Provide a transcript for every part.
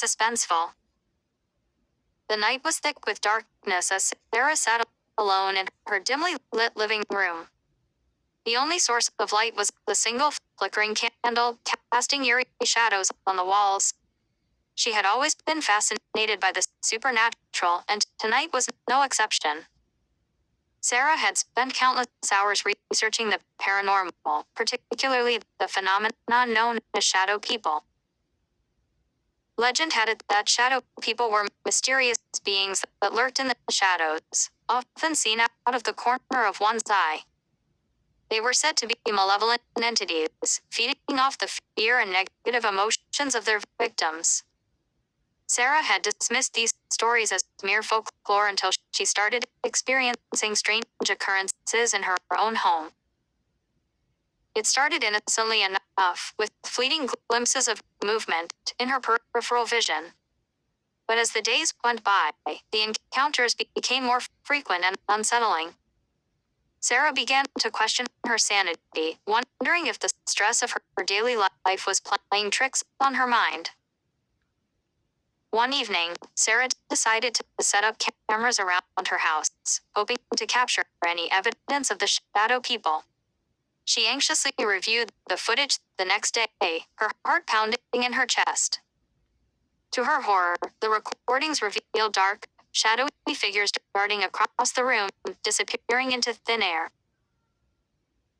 suspenseful. The night was thick with darkness as Sarah sat alone in her dimly lit living room. The only source of light was the single flickering candle, casting eerie shadows on the walls. She had always been fascinated by the supernatural, and tonight was no exception. Sarah had spent countless hours researching the paranormal, particularly the phenomenon known as shadow people. Legend had it that shadow people were mysterious beings that lurked in the shadows, often seen out of the corner of one's eye. They were said to be malevolent entities, feeding off the fear and negative emotions of their victims. Sarah had dismissed these stories as mere folklore until she started experiencing strange occurrences in her own home. It started innocently enough, with fleeting glimpses of movement in her peripheral vision. But as the days went by, the encounters became more frequent and unsettling. Sarah began to question her sanity, wondering if the stress of her daily life was playing tricks on her mind. One evening, Sarah decided to set up cameras around her house, hoping to capture any evidence of the shadow people. She anxiously reviewed the footage the next day, her heart pounding in her chest. To her horror, the recordings revealed dark, shadowy figures darting across the room, disappearing into thin air.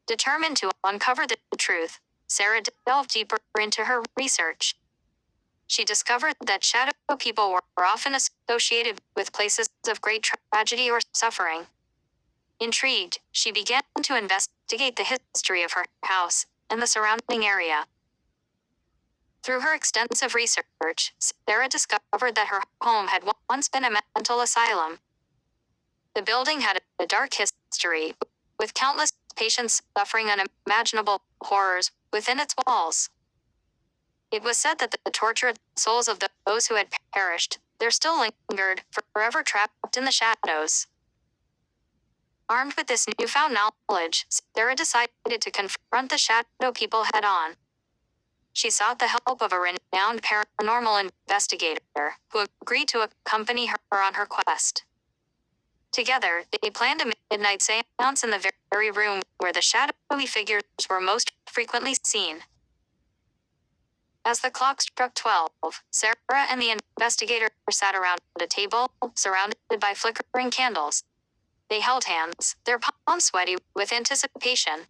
Determined to uncover the truth, Sarah delved deeper into her research. She discovered that shadow people were often associated with places of great tragedy or suffering. Intrigued, she began to investigate the history of her house and the surrounding area. Through her extensive research, Sarah discovered that her home had once been a mental asylum. The building had a dark history, with countless patients suffering unimaginable horrors within its walls. It was said that the tortured souls of those who had perished there still lingered, forever trapped in the shadows. Armed with this newfound knowledge, Sarah decided to confront the shadow people head-on. She sought the help of a renowned paranormal investigator, who agreed to accompany her on her quest. Together, they planned a midnight seance in the very room where the shadowy figures were most frequently seen. As the clock struck 12, Sarah and the investigator sat around a table, surrounded by flickering candles. They held hands, their palms sweaty with anticipation.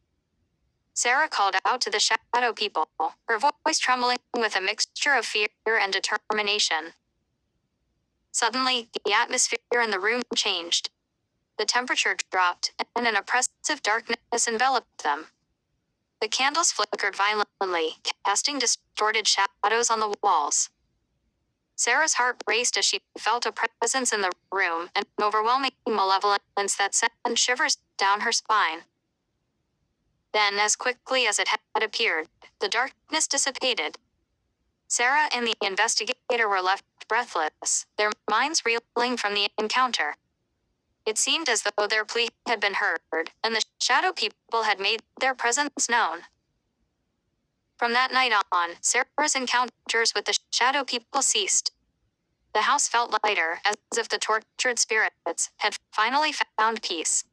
Sarah called out to the shadow people, her voice trembling with a mixture of fear and determination. Suddenly, the atmosphere in the room changed. The temperature dropped, and an oppressive darkness enveloped them. The candles flickered violently, casting distorted shadows on the walls. Sarah's heart raced as she felt a presence in the room, an overwhelming malevolence that sent shivers down her spine. Then, as quickly as it had appeared, the darkness dissipated. Sarah and the investigator were left breathless, their minds reeling from the encounter. It seemed as though their plea had been heard, and the shadow people had made their presence known. From that night on, Sarah's encounters with the shadow people ceased. The house felt lighter, as if the tortured spirits had finally found peace.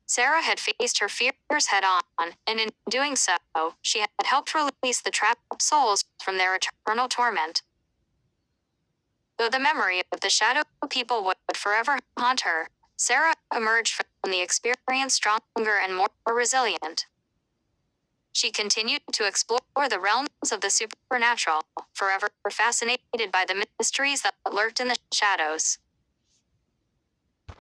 Sarah had faced her fears head-on, and in doing so, she had helped release the trapped souls from their eternal torment. Though the memory of the shadow people would forever haunt her, Sarah emerged from the experience stronger and more resilient. She continued to explore the realms of the supernatural, forever fascinated by the mysteries that lurked in the shadows.